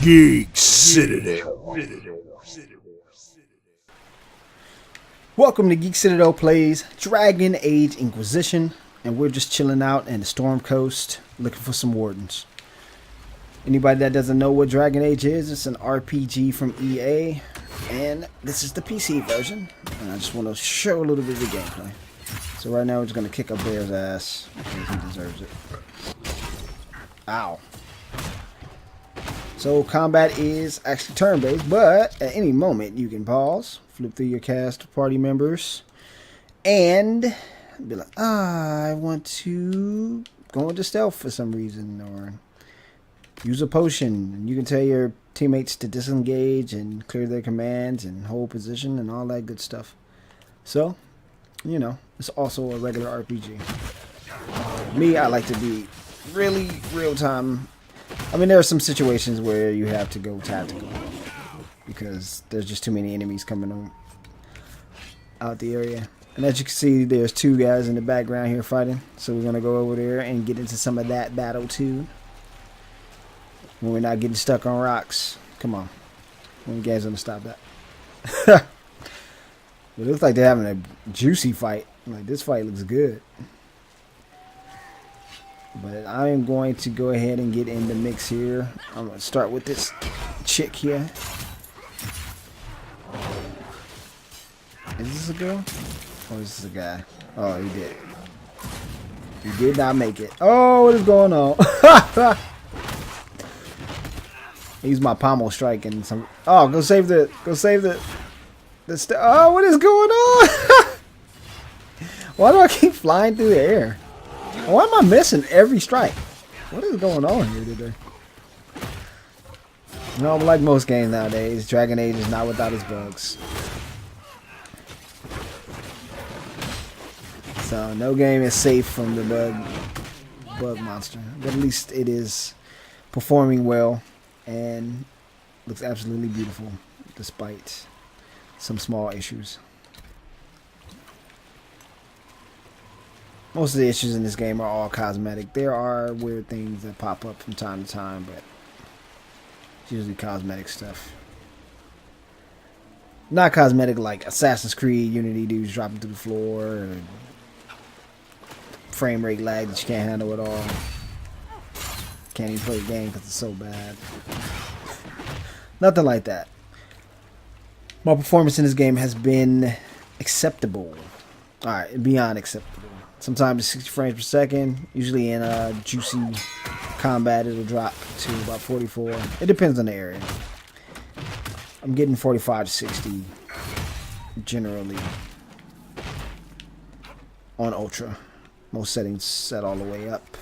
Geek Citadel. Welcome to Geek Citadel plays Dragon Age Inquisition, and we're just chilling out in the Storm Coast looking for some wardens. Anybody that doesn't know what Dragon Age is, it's an RPG from EA, and this is the PC version, and I just want to show a little bit of the gameplay. So right now we're just going to kick up Bear's ass, because he deserves it. Ow. So combat is actually turn-based, but at any moment you can pause, flip through your cast of party members, and be like, I want to go into stealth for some reason, or use a potion. And you can tell your teammates to disengage and clear their commands and hold position and all that good stuff. So, you know, it's also a regular RPG. Me, I like to be really real-time. I mean, there are some situations where you have to go tactical because there's just too many enemies coming on out the area. And as you can see, there's two guys in the background here fighting. So we're going to go over there and get into some of that battle too. When we're not getting stuck on rocks. Come on. When you guys going to stop that? It looks like they're having a juicy fight. Like, this fight looks good. But I am going to go ahead and get in the mix here. I'm going to start with this chick here. Is this a girl? Or is this a guy? Oh, he did. He did not make it. Oh, what is going on? He's my pommel strike and some. Oh, go save the. Oh, what is going on? Why do I keep flying through the air? Why am I missing every strike? What is going on here today? No, like most games nowadays, Dragon Age is not without its bugs. So no game is safe from the bug monster. But at least it is performing well and looks absolutely beautiful despite some small issues. Most of the issues in this game are all cosmetic. There are weird things that pop up from time to time, but it's usually cosmetic stuff. Not cosmetic like Assassin's Creed, Unity dudes dropping through the floor, or frame rate lag that you can't handle at all. Can't even play the game because it's so bad. Nothing like that. My performance in this game has been acceptable. Alright, beyond acceptable. Sometimes it's 60 frames per second. Usually in juicy combat, it'll drop to about 44. It depends on the area. I'm getting 45 to 60 generally on Ultra. Most settings set all the way up.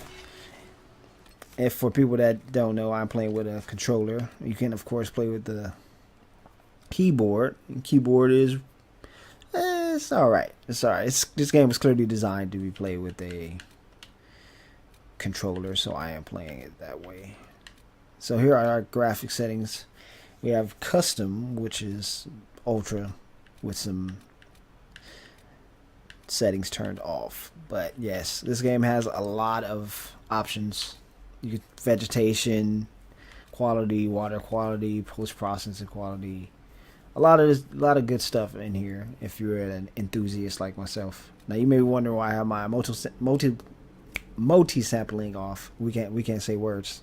If for people that don't know, I'm playing with a controller. You can, of course, play with the keyboard. The keyboard is... it's alright. It's alright. This game was clearly designed to be played with a controller, so I am playing it that way. So here are our graphic settings. We have custom, which is ultra, with some settings turned off. But yes, this game has a lot of options. You get vegetation, quality, water quality, post-processing quality. A lot of good stuff in here if you're an enthusiast like myself. Now you may be wondering why I have my multi-sampling off. We can't say words.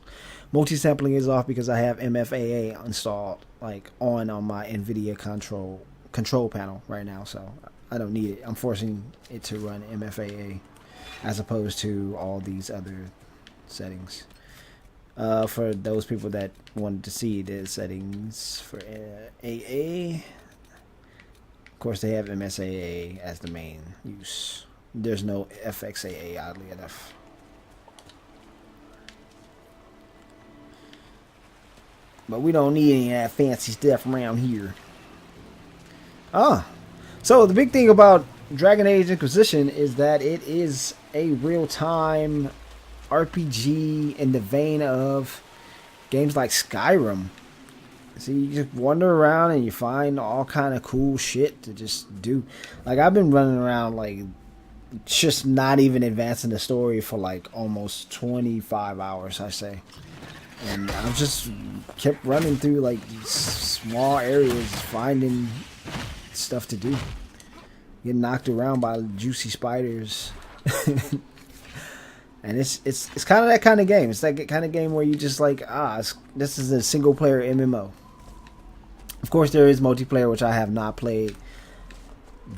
Multi-sampling is off because I have MFAA installed like on my NVIDIA control panel right now, so I don't need it. I'm forcing it to run MFAA as opposed to all these other settings. For those people that wanted to see the settings for AA, of course they have MSAA as the main use. There's no FXAA, oddly enough. But we don't need any of that fancy stuff around here. So the big thing about Dragon Age Inquisition is that it is a real-time RPG in the vein of games like Skyrim. So you just wander around and you find all kind of cool shit to just do. Like, I've been running around like just not even advancing the story for like almost 25 hours, I say. And I just kept running through like these small areas, finding stuff to do. Getting knocked around by juicy spiders. And it's kind of that kind of game. It's that kind of game where you just like, this is a single player MMO. Of course, there is multiplayer, which I have not played,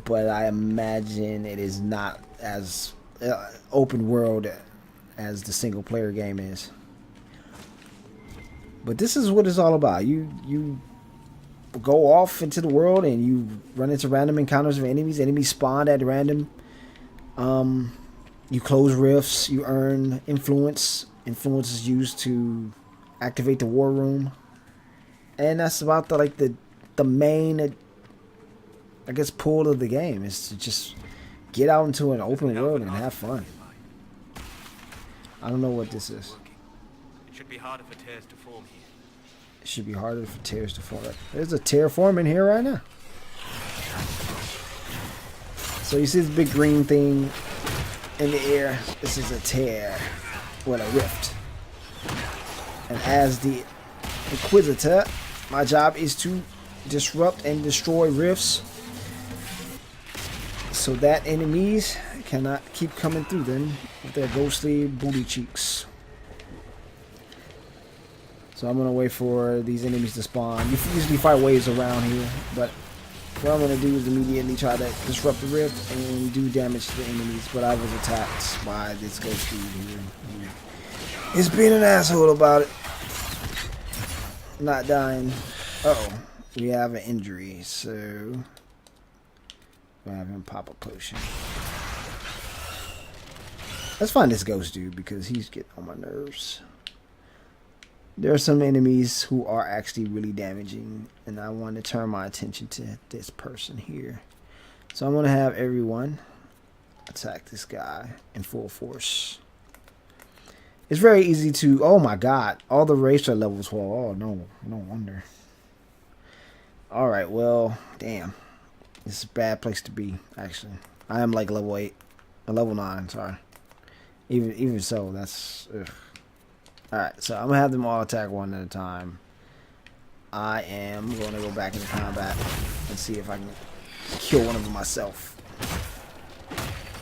but I imagine it is not as open world as the single player game is. But this is what it's all about. You go off into the world and you run into random encounters of enemies. Enemies spawn at random. You close rifts. You earn influence. Influence is used to activate the war room. And that's about the main, I guess, pull of the game is to just get out into an open world and have fun. I don't know what this is. It should be harder for tears to form here. It should be harder for tears to form. There's a tear forming here right now. So you see this big green thing in the air. This is a tear. Well, a rift. And as the Inquisitor, my job is to disrupt and destroy rifts so that enemies cannot keep coming through them with their ghostly booty cheeks. So I'm gonna wait for these enemies to spawn. You usually fight waves around here, but what I'm gonna do is immediately try to disrupt the rift and do damage to the enemies. But I was attacked by this ghost dude here. He's being an asshole about it. Not dying. Uh-oh. We have an injury, so we'll have him pop a potion. Let's find this ghost dude because he's getting on my nerves. There are some enemies who are actually really damaging, and I want to turn my attention to this person here. So I'm going to have everyone attack this guy in full force. It's very easy to... Oh my god. All the racer levels fall. Oh no. No wonder. Alright, well, damn. This is a bad place to be, actually. I am like level 8. Or level 9, sorry. Even so, that's... Ugh. Alright, so I'm going to have them all attack one at a time. I am going to go back into combat and see if I can kill one of them myself.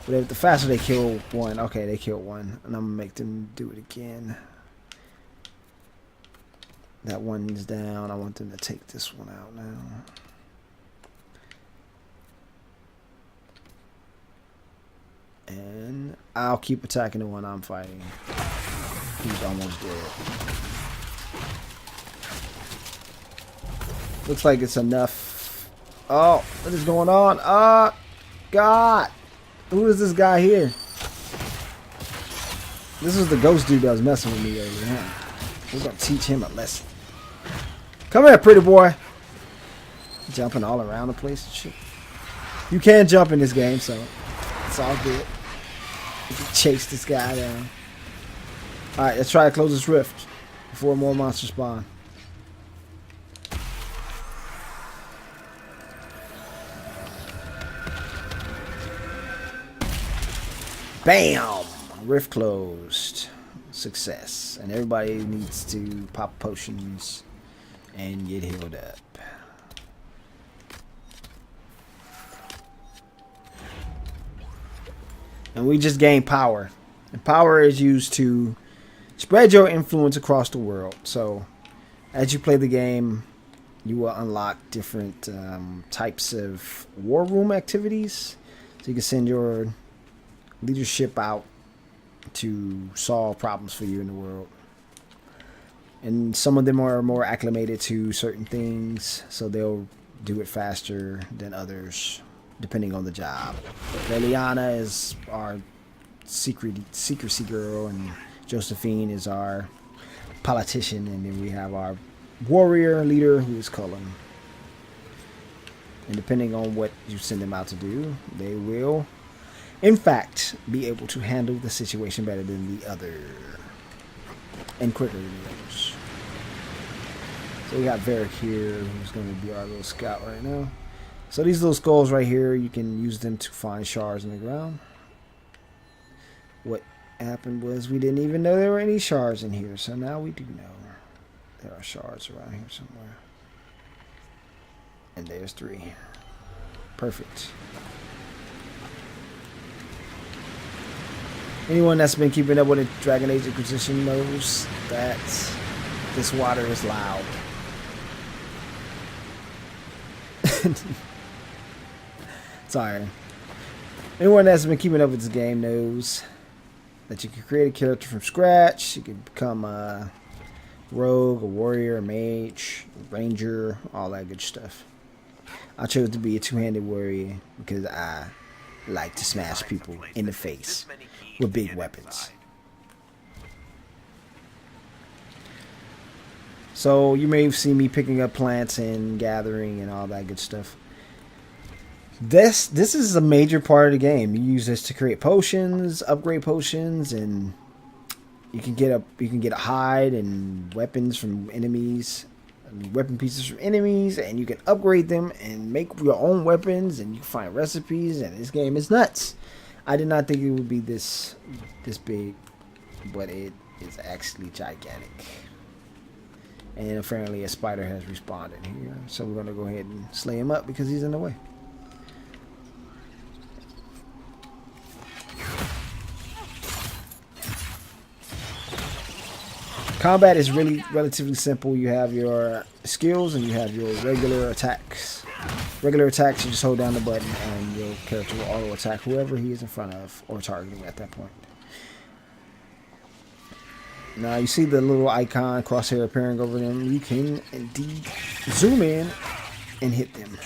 But the faster they kill one... Okay, they killed one. And I'm going to make them do it again. That one's down. I want them to take this one out now. And I'll keep attacking the one I'm fighting. He's almost dead. Looks like it's enough. Oh, what is going on? Oh, God. Who is this guy here? This was the ghost dude that was messing with me earlier, huh? We're going to teach him a lesson. Come here, pretty boy. Jumping all around the place and shit. You can jump in this game, so it's all good. You can chase this guy down. Alright, let's try to close this rift before more monsters spawn. Bam! Rift closed. Success. And everybody needs to pop potions and get healed up. And we just gained power. And power is used to spread your influence across the world. So as you play the game, you will unlock different types of war room activities. So you can send your leadership out to solve problems for you in the world. And some of them are more acclimated to certain things, so they'll do it faster than others, depending on the job. Liliana is our secrecy girl, and Josephine is our politician, and then we have our warrior leader, who is Cullen. And depending on what you send them out to do, they will, in fact, be able to handle the situation better than the other, and quicker than the others. So we got Varric here, who's going to be our little scout right now. So these little skulls right here, you can use them to find shards in the ground. What happened was we didn't even know there were any shards in here. So now we do know there are shards around here somewhere. And there's 3. Perfect. Anyone that's been keeping up with the Dragon Age Inquisition knows that this water is loud. Sorry. Anyone that's been keeping up with this game knows that you can create a character from scratch. You can become a rogue, a warrior, a mage, a ranger, all that good stuff. I chose to be a two-handed warrior because I like to smash people in the face with big weapons. So you may see me picking up plants and gathering and all that good stuff. This is a major part of the game. You use this to create potions, upgrade potions, and you can get a hide and weapons from enemies, weapon pieces from enemies, and you can upgrade them and make your own weapons, and you can find recipes. And this game is nuts. I did not think it would be this big, but it is actually gigantic. And apparently a spider has responded here, so we're gonna go ahead and slay him up because he's in the way. Combat is really relatively simple. You have your skills and you have your regular attacks. Regular attacks, you just hold down the button and your character will auto attack whoever he is in front of or targeting at that point. Now you see the little icon crosshair appearing over them. You can indeed zoom in and hit them.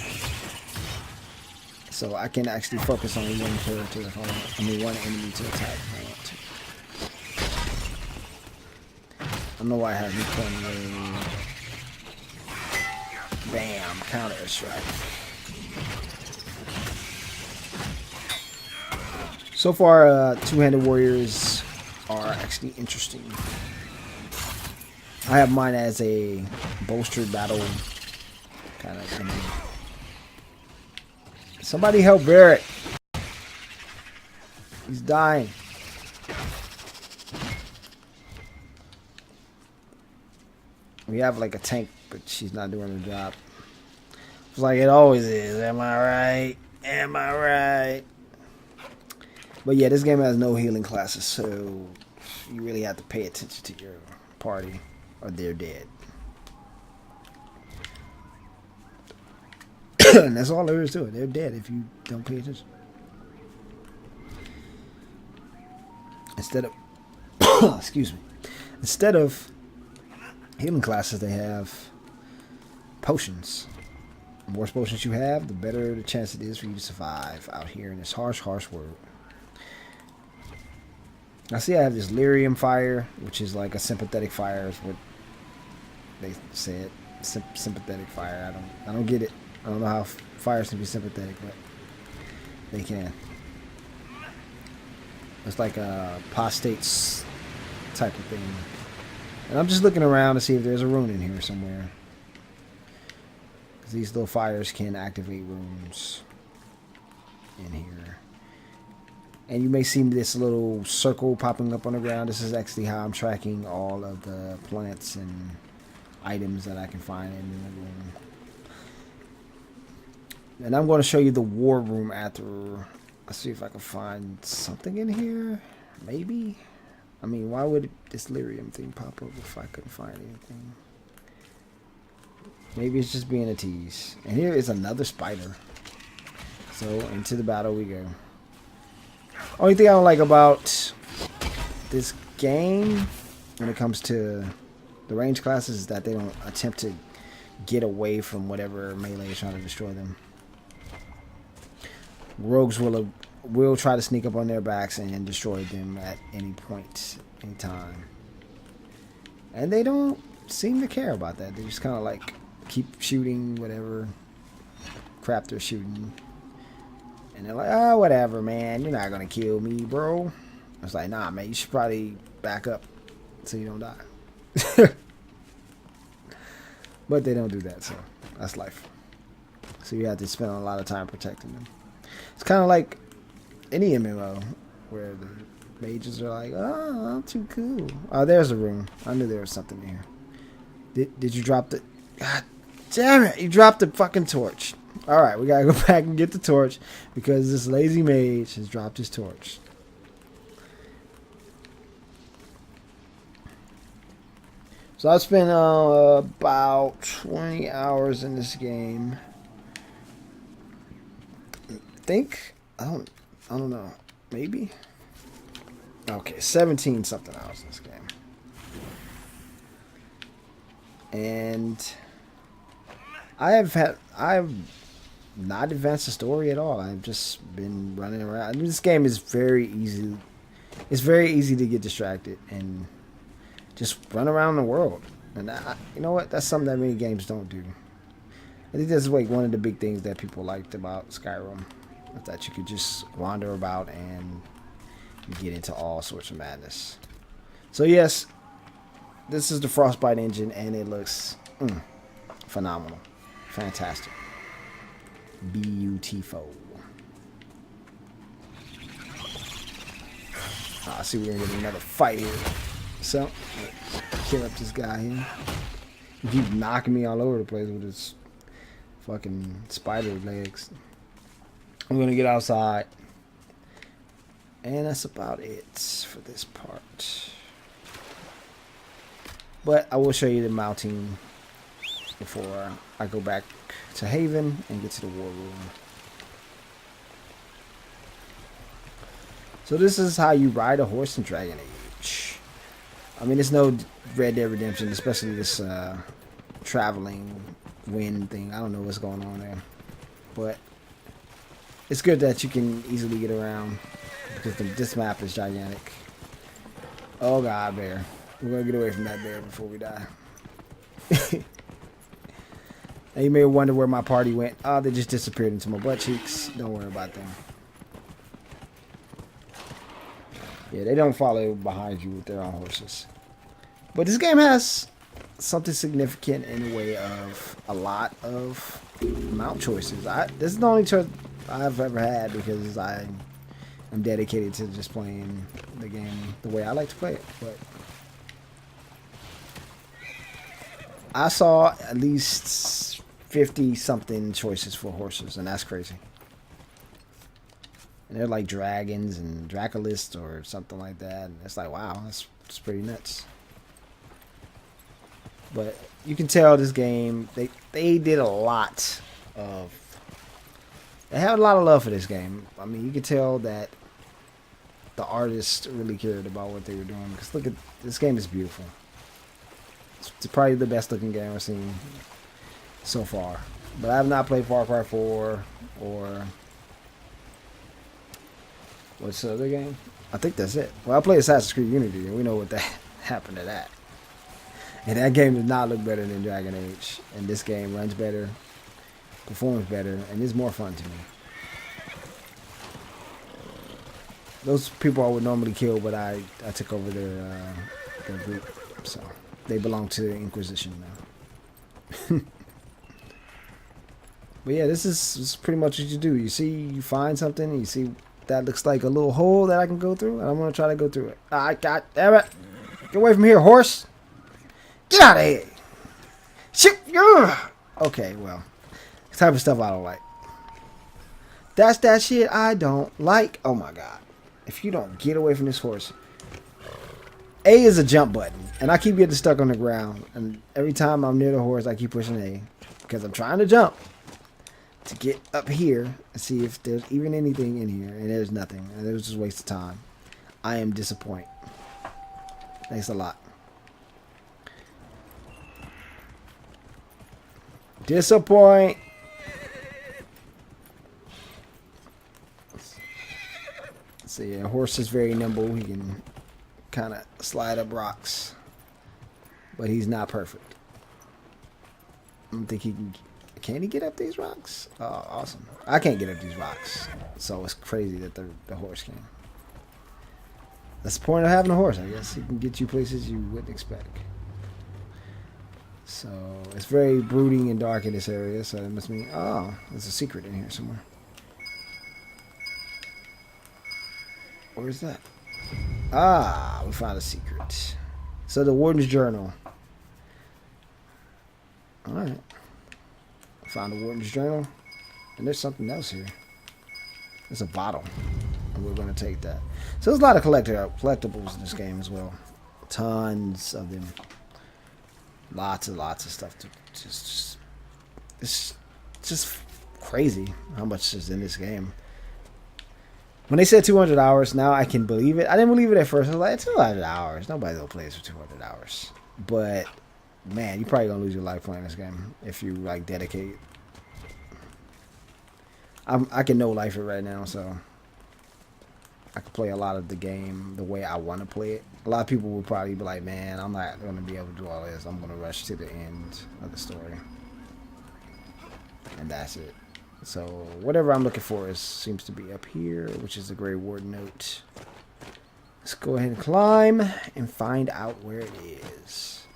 So I can actually focus on one character if I want. I mean one enemy to attack if I want to. I don't know why I have me playing bam, counter strike. So far, two-handed warriors are actually interesting. I have mine as a bolstered battle kind of thing. Somebody help Barrett. He's dying. We have like a tank, but she's not doing her job. It's like it always is. Am I right? Am I right? But yeah, this game has no healing classes, so you really have to pay attention to your party or they're dead. And that's all there is to it. They're dead if you don't pay attention. Instead of excuse me. Instead of healing classes, they have potions. The more potions you have, the better the chance it is for you to survive out here in this harsh world. I see I have this lyrium fire, which is like a sympathetic fire, is what they said. Sympathetic fire. I don't get it. I don't know how fires can be sympathetic, but they can. It's like a apostates type of thing. And I'm just looking around to see if there's a rune in here somewhere. Because these little fires can activate runes in here. And you may see this little circle popping up on the ground. This is actually how I'm tracking all of the plants and items that I can find in the room. And I'm going to show you the war room after. Let's see if I can find something in here. Maybe. I mean, why would this lyrium thing pop up if I couldn't find anything? Maybe it's just being a tease. And here is another spider. So into the battle we go. Only thing I don't like about this game when it comes to the range classes is that they don't attempt to get away from whatever melee is trying to destroy them. Rogues will try to sneak up on their backs and destroy them at any point, any time. And they don't seem to care about that. They just kind of like keep shooting whatever crap they're shooting. And they're like, oh, whatever, man. You're not going to kill me, bro. I was like, nah, man. You should probably back up so you don't die. But they don't do that, so that's life. So you have to spend a lot of time protecting them. It's kind of like any MMO where mages are like, oh, I'm too cool. Oh, there's a room. I knew there was something here. Did you drop the... God damn it. You dropped the fucking torch. Alright, we gotta go back and get the torch because this lazy mage has dropped his torch. So I've spent about 20 hours in this game. I don't know. Maybe? Okay, 17 something hours in this game. And I've not advanced the story at all. I've just been running around. I mean, this game is very easy. It's very easy to get distracted and just run around the world. And you know what? That's something that many games don't do. I think that's like one of the big things that people liked about Skyrim. That you could just wander about and you get into all sorts of madness. So yes, this is the Frostbite engine and it looks phenomenal. Fantastic. Beautiful. I see we're gonna get another fight here. So, kill up this guy here. He keeps knocking me all over the place with his fucking spider legs. I'm gonna get outside. And that's about it for this part. But I will show you the mounting before I go back to Haven and get to the war room. So this is how you ride a horse in Dragon Age. I mean, it's no Red Dead Redemption, especially this traveling wind thing. I don't know what's going on there. But it's good that you can easily get around because this map is gigantic. Oh god, bear. We're going to get away from that bear before we die. Now you may wonder where my party went. Oh, they just disappeared into my butt cheeks. Don't worry about them. Yeah, they don't follow behind you with their own horses. But this game has something significant in the way of a lot of mount choices. This is the only choice I've ever had because I am dedicated to just playing the game the way I like to play it. But I saw at least 50 something choices for horses, and that's crazy. And they're like dragons and Dracolis or something like that. And it's like, wow, that's pretty nuts. But you can tell this game, they did a lot of... They had a lot of love for this game. I mean, you can tell that the artists really cared about what they were doing. Because look at, this game is beautiful. It's probably the best looking game I've seen so far. But I have not played Far Cry 4 or... What's the other game? I think that's it. Well, I played Assassin's Creed Unity, and we know what that happened to that. And that game does not look better than Dragon Age. And this game runs better, performs better, and is more fun to me. Those people I would normally kill, but I took over their group. So they belong to the Inquisition now. But yeah, this is pretty much what you do. You find something, you see that looks like a little hole that I can go through, and I'm gonna try to go through it. God damn it! Get away from here, horse! Get out of here! Shit! Okay, well, the type of stuff I don't like. That's that shit I don't like. Oh my god! If you don't get away from this horse, A is a jump button, and I keep getting stuck on the ground. And every time I'm near the horse, I keep pushing A because I'm trying to jump to get up here and see if there's even anything in here, and there's nothing, and it was just a waste of time. I am disappointed. Thanks a lot. Disappoint. So yeah, horse is very nimble. He can kind of slide up rocks, but he's not perfect. I don't think he can. Can he get up these rocks? Oh, awesome. I can't get up these rocks. So it's crazy that the horse can. That's the point of having a horse, I guess. He can get you places you wouldn't expect. So it's very brooding and dark in this area. So it must mean, oh, there's a secret in here somewhere. Where is that? Ah, we found a secret. So the Warden's Journal. Alright. Found the Warden's Journal. And there's something else here. There's a bottle. And we're going to take that. So there's a lot of collectibles in this game as well. Tons of them. Lots and lots of stuff. It's just crazy how much is in this game. When they said 200 hours, now I can believe it. I didn't believe it at first. I was like, 200 hours. Nobody will play this for 200 hours. But, man, you're probably going to lose your life playing this game if you, like, dedicate. I can no-life it right now, so I can play a lot of the game the way I want to play it. A lot of people will probably be like, man, I'm not going to be able to do all this. I'm going to rush to the end of the story. And that's it. So whatever I'm looking for seems to be up here, which is the Grey Warden note. Let's go ahead and climb and find out where it is.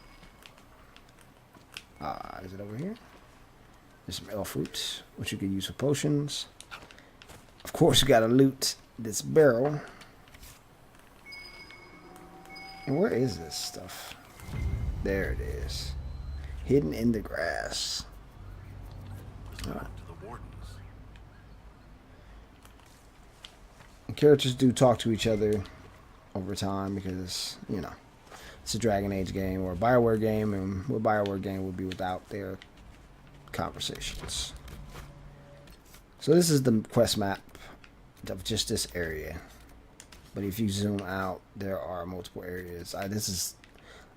Is it over here? There's some elf fruit, which you can use for potions. Of course, you gotta loot this barrel. And where is this stuff? There it is. Hidden in the grass. Alright. Characters do talk to each other over time because, you know, it's a Dragon Age game or a BioWare game, and what BioWare game would be without their conversations. So this is the quest map of just this area. But if you zoom out, there are multiple areas. This is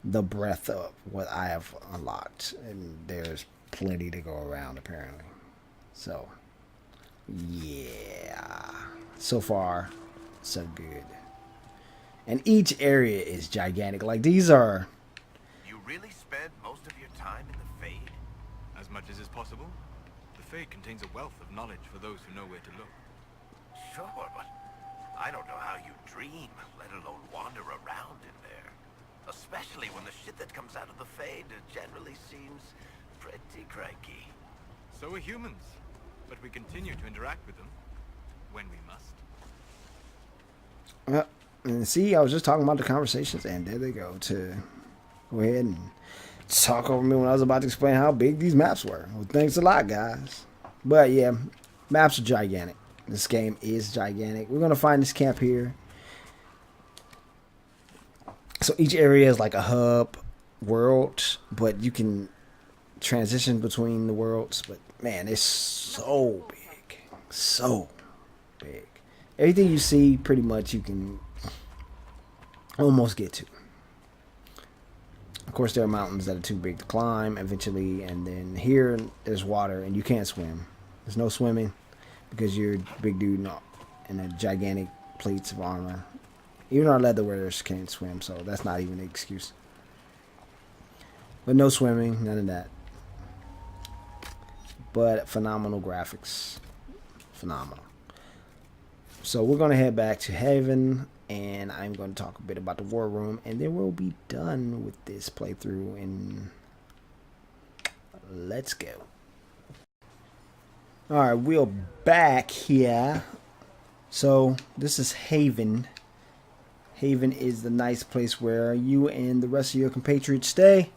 the breadth of what I have unlocked, and there's plenty to go around apparently. So, yeah. So far, so good. And each area is gigantic. Like, these are... You really spend most of your time in the Fade? As much as is possible. The Fade contains a wealth of knowledge for those who know where to look. Sure, but I don't know how you dream, let alone wander around in there. Especially when the shit that comes out of the Fade generally seems pretty cranky. So are humans. But we continue to interact with them. When we must. And see, I was just talking about the conversations, and there they go to go ahead and talk over me when I was about to explain how big these maps were. Well, thanks a lot, guys. But yeah, maps are gigantic. This game is gigantic. We're going to find this camp here. So each area is like a hub world, but you can transition between the worlds. But man, it's so big. So big. Everything you see, pretty much, you can almost get to. Of course, there are mountains that are too big to climb eventually, and then here there's water, and you can't swim. There's no swimming because you're a big dude in the gigantic plates of armor. Even our leather wearers can't swim, so that's not even an excuse. But no swimming, none of that. But phenomenal graphics. Phenomenal. So we're going to head back to Haven, and I'm going to talk a bit about the War Room, and then we'll be done with this playthrough, and let's go. Alright, we're back here. So this is Haven. Haven is the nice place where you and the rest of your compatriots stay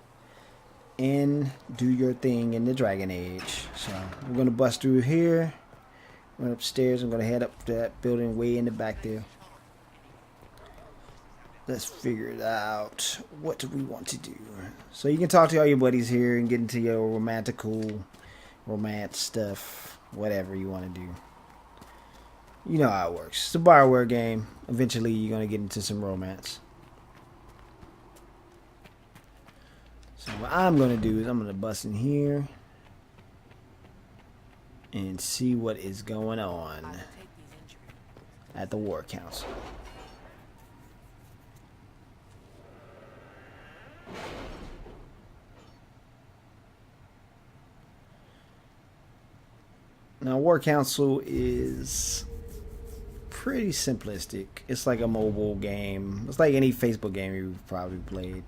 and do your thing in the Dragon Age. So we're going to bust through here. Went upstairs. I'm going to head up to that building way in the back there. Let's figure it out. What do we want to do? So you can talk to all your buddies here and get into your romance stuff. Whatever you want to do. You know how it works. It's a BioWare game. Eventually you're going to get into some romance. So what I'm going to do is I'm going to bust in here and see what is going on at the War Council. Now, War Council is pretty simplistic. It's like a mobile game. It's like any Facebook game you've probably played.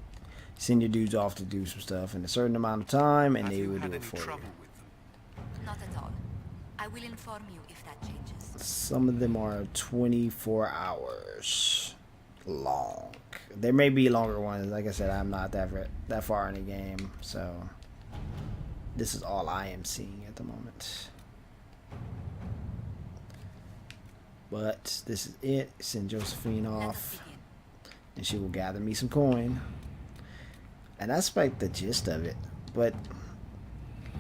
Send your dudes off to do some stuff in a certain amount of time, and they will do it for you. Not at all. I will inform you if that changes. Some of them are 24 hours. long. There may be longer ones. Like I said, I'm not that far in the game, so this is all I am seeing at the moment. But this is it. Send Josephine off, and she will gather me some coin. And that's like the gist of it. But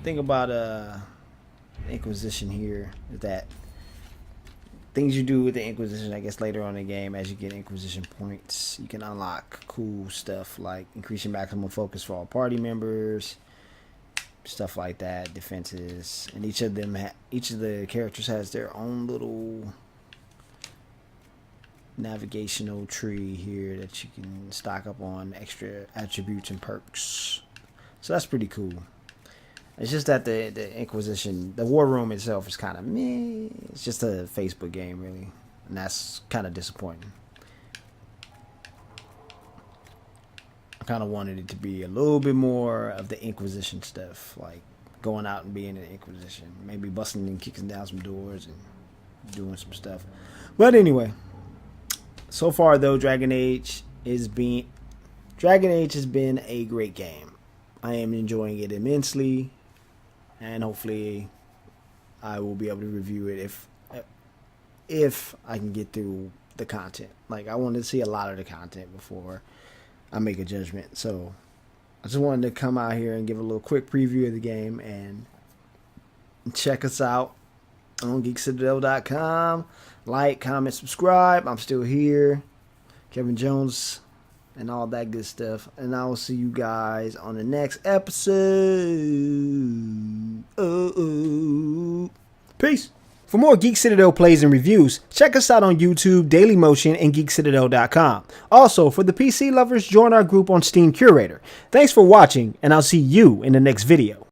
think about Inquisition here is that things you do with the Inquisition, I guess later on in the game, as you get Inquisition points, you can unlock cool stuff like increasing maximum focus for all party members, stuff like that, defenses, and each of the characters has their own little navigational tree here that you can stock up on extra attributes and perks. So that's pretty cool. It's just that the Inquisition, the War Room itself is kind of meh. It's just a Facebook game, really. And that's kind of disappointing. I kind of wanted it to be a little bit more of the Inquisition stuff. Like going out and being an Inquisition. Maybe busting and kicking down some doors and doing some stuff. But anyway. So far, though, Dragon Age has been a great game. I am enjoying it immensely. And hopefully I will be able to review it if I can get through the content. Like, I want to see a lot of the content before I make a judgment. So I just wanted to come out here and give a little quick preview of the game and check us out on geekcitadel.com. Like, comment, subscribe. I'm still here. Kevin Jones and all that good stuff. And I will see you guys on the next episode. Peace. For more Geek Citadel plays and reviews, check us out on YouTube, Dailymotion, and geekcitadel.com. Also, for the PC lovers, join our group on Steam Curator. Thanks for watching, and I'll see you in the next video.